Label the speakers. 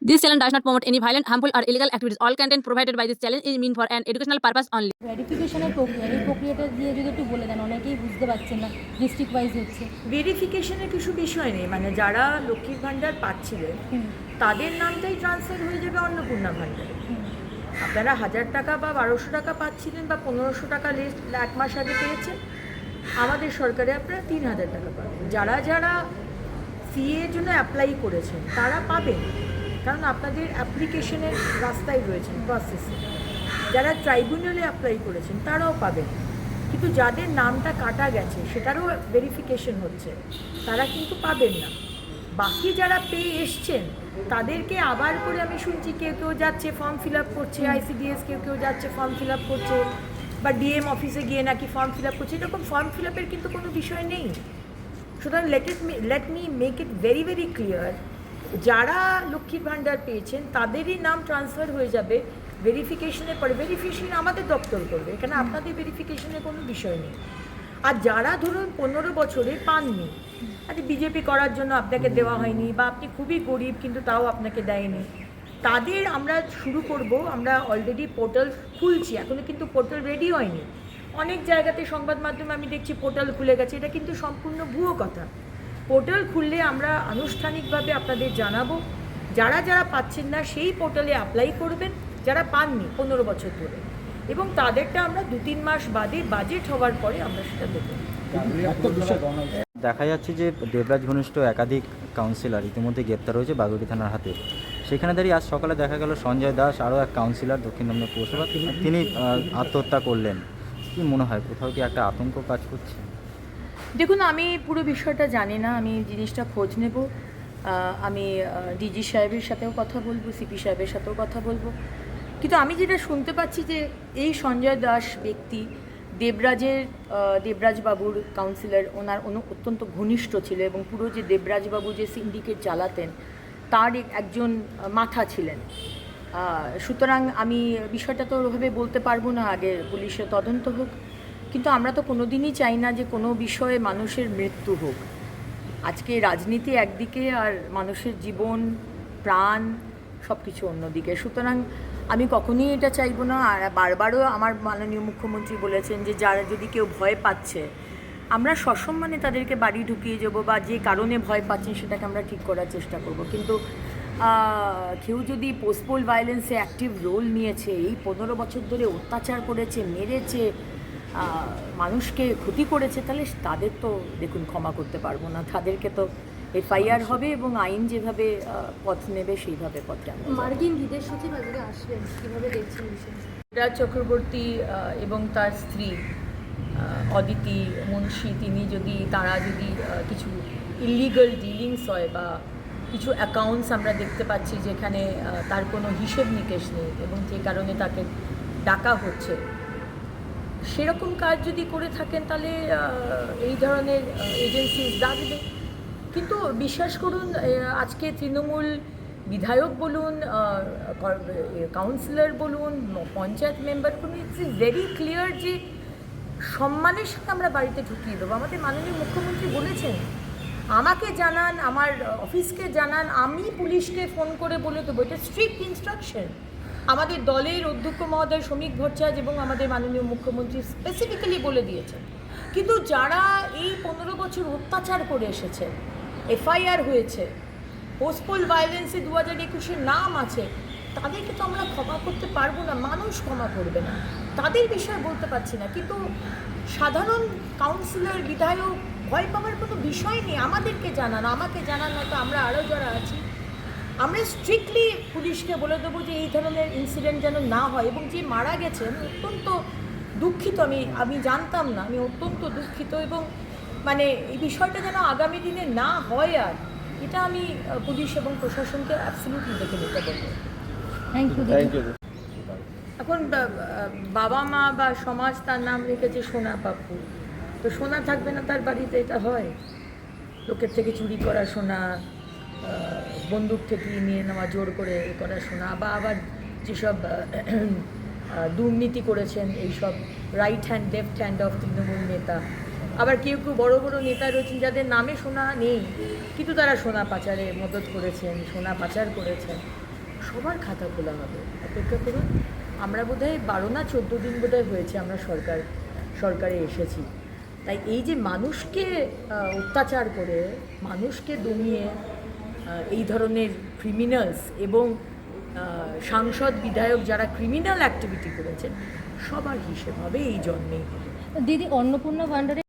Speaker 1: This channel does not promote any violent, harmful, or illegal activities. All content provided by this channel is meant for an educational purpose only.
Speaker 2: ভেরিফিকেশনের প্রক্রিয়া এই প্রক্রিয়াটা দিয়ে যদি একটু বলে দেন, অনেকেই বুঝতে পারছেন না, ডিস্ট্রিক্ট ওয়াইজ হচ্ছে।
Speaker 3: ভেরিফিকেশনের কিছু বিষয় নেই, মানে যারা লক্ষ্মীর ভাণ্ডার পাচ্ছিলেন তাদের নামটাই ট্রান্সফার হয়ে যাবে অন্নপূর্ণা ভাণ্ডারে। আপনারা 1000 টাকা বা 1200 টাকা পাচ্ছিলেন বা 1500 টাকা লিস্ট এক মাস আগে পেয়েছেন, আমাদের সরকারে আপনারা 3000 টাকা পাবেন। যারা যারা সিএর জন্য অ্যাপ্লাই করেছেন তারা পাবেন, কারণ আপনাদের অ্যাপ্লিকেশনের রাস্তায় রয়েছেন, প্রসেসে। যারা ট্রাইব্যুনালে অ্যাপ্লাই করেছেন তারাও পাবেন, কিন্তু যাদের নামটা কাটা গেছে সেটারও ভেরিফিকেশন হচ্ছে, তারা কিন্তু পাবেন না। বাকি যারা পেয়ে এসছেন তাদেরকে আবার করে আমি শুনছি কেউ কেউ যাচ্ছে ফর্ম ফিল আপ করছে, আইসিডিএস কেউ কেউ যাচ্ছে ফর্ম ফিল আপ করছে, বা ডিএম অফিসে গিয়ে নাকি ফর্ম ফিল আপ করছে। এরকম ফর্ম ফিল আপের কিন্তু কোনো বিষয় নেই। সুতরাং let me make it very very clear, যারা লক্ষ্মীর ভাণ্ডার পেয়েছেন তাদেরই নাম ট্রান্সফার হয়ে যাবে ভেরিফিকেশনের পরে। ভেরিফিকেশন আমাদের দপ্তর করবে, এখানে আপনাদের ভেরিফিকেশনের কোনো বিষয় নেই। আর যারা ধরুন 15 বছরে পাননি, আচ্ছা বিজেপি করার জন্য আপনাকে দেওয়া হয়নি, বা আপনি খুবই গরিব কিন্তু তাও আপনাকে দেয়নি, তাদের আমরা শুরু করব। আমরা অলরেডি পোর্টাল খুলছি, এখনও কিন্তু পোর্টাল রেডি হয়নি। অনেক জায়গাতে সংবাদ মাধ্যমে আমি দেখছি পোর্টাল খুলে গেছে, এটা কিন্তু সম্পূর্ণ ভুয়ো কথা। পোর্টাল খুললে আমরা আনুষ্ঠানিকভাবে আপনাদের জানাবো। যারা যারা পাচ্ছেন না সেই পোর্টালে অ্যাপ্লাই করবেন, যারা পাননি 15 বছর ধরে, এবং তাদেরটা আমরা 2-3 মাস বাদে বাজেট হওয়ার পরে আমরা সেটা দেবো।
Speaker 4: দেখা যাচ্ছে যে দেবরাজ ঘনিষ্ঠ একাধিক কাউন্সিলর ইতিমধ্যে গ্রেপ্তার হয়েছে বাগুড়ি থানার হাতে। সেখানে দাঁড়িয়ে আজ সকালে দেখা গেল সঞ্জয় দাস আরও এক কাউন্সিলর দক্ষিণ দমদম পৌরসভা তিনি আত্মহত্যা করলেন। কি মনে হয়, কোথাও কি একটা আতঙ্ক কাজ করছে?
Speaker 3: দেখুন, আমি পুরো বিষয়টা জানি না, আমি জিনিসটা খোঁজ নেব। আমি ডিজি সাহেবের সাথেও কথা বলবো, সিপি সাহেবের সাথেও কথা বলবো। কিন্তু আমি যেটা শুনতে পাচ্ছি যে এই সঞ্জয় দাস ব্যক্তি দেবরাজবাবুর কাউন্সিলর, ওনার অত্যন্ত ঘনিষ্ঠ ছিল, এবং পুরো যে দেবরাজবাবু যে সিন্ডিকেট চালাতেন তার একজন মাথা ছিলেন। সুতরাং আমি বিষয়টা তো ওভাবে বলতে পারবো না, আগে পুলিশের তদন্ত হোক। কিন্তু আমরা তো কোনো দিনই চাই না যে কোনো বিষয়ে মানুষের মৃত্যু হোক। আজকে রাজনীতি একদিকে আর মানুষের জীবন প্রাণ সব কিছু অন্যদিকে। সুতরাং আমি কখনোই এটা চাইবো না। আর বারবারও আমার মাননীয় মুখ্যমন্ত্রী বলেছেন যে যারা যদি কেউ ভয় পাচ্ছে আমরা সসম্মানে তাদেরকে বাড়ি ঢুকিয়ে যাবো, বা যে কারণে ভয় পাচ্ছেন সেটাকে আমরা ঠিক করার চেষ্টা করব। কিন্তু কেউ যদি পোস্টপোল ভায়োলেন্সে অ্যাক্টিভ রোল নিয়েছে, এই 15 বছর ধরে অত্যাচার করেছে, মেরেছে, মানুষকে ক্ষতি করেছে, তাহলে তাদের তো দেখুন ক্ষমা করতে পারবো না। তাদেরকে তো এফআইআর হবে এবং আইন যেভাবে পথ নেবে সেইভাবে পথে আনবে।
Speaker 2: মার্কিন বিদেশ সচিব আজকে আসবেন, কীভাবে দেখছেন বিষয়?
Speaker 3: রাজ চক্রবর্তী এবং তার স্ত্রী অদিতি মুন্সি, তারা যদি কিছু ইলিগাল ডিলিংস হয় বা কিছু অ্যাকাউন্টস আমরা দেখতে পাচ্ছি যেখানে তার কোনো হিসেব নিকেশ নেই এবং যে কারণে তাকে ডাকা হচ্ছে, সেরকম কাজ যদি করে থাকেন তাহলে এই ধরনের এজেন্সি ডাকবে। কিন্তু বিশ্বাস করুন, আজকে তৃণমূল বিধায়ক বলুন, কাউন্সিলর বলুন, পঞ্চায়েত মেম্বার বলুন, ইটস ভেরি ক্লিয়ার যে সম্মানের সাথে আমরা বাড়িতে ঢুকিয়ে দেবো। আমাদের মাননীয় মুখ্যমন্ত্রী বলেছেন, আমাকে জানান, আমার অফিসকে জানান, আমি পুলিশকে ফোন করে বলে দেবো। এটা স্ট্রিক্ট ইনস্ট্রাকশন আমাদের দলের অধ্যক্ষ মহোদয় শ্রমিক ভট্টাচার্য এবং আমাদের মাননীয় মুখ্যমন্ত্রী স্পেসিফিক্যালি বলে দিয়েছেন। কিন্তু যারা এই 15 বছর অত্যাচার করে এসেছে, এফআইআর হয়েছে, পোস্টপোল ভায়োলেন্সে 2021-এর নাম আছে, তাদেরকে তো আমরা ক্ষমা করতে পারবো না, মানুষ ক্ষমা করবে না, তাদের বিষয়ে বলতে পারছি না। কিন্তু সাধারণ কাউন্সিলর বিধায়ক ভয় পাওয়ার কোনো বিষয় নেই। আমাদেরকে জানান, আমাকে জানান, হয়তো আমরা আরও যারা আছি আমরা স্ট্রিক্টলি পুলিশকে বলে দেবো যে এই ধরনের ইনসিডেন্ট যেন না হয়। এবং যে মারা গেছেন অত্যন্ত দুঃখিত, আমি জানতাম না, আমি অত্যন্ত দুঃখিত, এবং মানে এই বিষয়টা যেন আগামী দিনে না হয়, আর এটা আমি পুলিশ এবং প্রশাসনকে অ্যাবসলিউটলি দেখে নিতে বলবো।
Speaker 2: Thank you.
Speaker 3: এখন বাবা মা বা সমাজ তার নাম রেখেছে সোনা পাপ্পু, তো সোনা থাকবে না তার বাড়িতে? এটা হয়? লোকের থেকে চুরি করা সোনা, বন্দুক থেকে নিয়ে নেওয়া, জোর করে করা সোনা, বা আবার যেসব দুর্নীতি করেছেন এইসব right hand left hand of Trinamool নেতা, আবার কেউ কেউ বড় বড় নেতা রয়েছেন যাদের নামে সোনা নেই, কিন্তু তারা সোনা পাচারে মদত করেছেন, সোনা পাচার করেছেন। সবার খাতা খোলা হবে, অপেক্ষা করুন। আমরা বোধহয় 12 না 14 দিন বোধহয় হয়েছে আমরা সরকারে এসেছি। তাই এই যে মানুষকে অত্যাচার করে, মানুষকে দমিয়ে এই ধরনের ক্রিমিনালস এবং সাংসদ বিধায়ক যারা ক্রিমিনাল অ্যাক্টিভিটি করেছেন, সবার হিসেব হবে, এই জন্মেই হবে।
Speaker 2: দিদি, অন্নপূর্ণা ভান্ডারে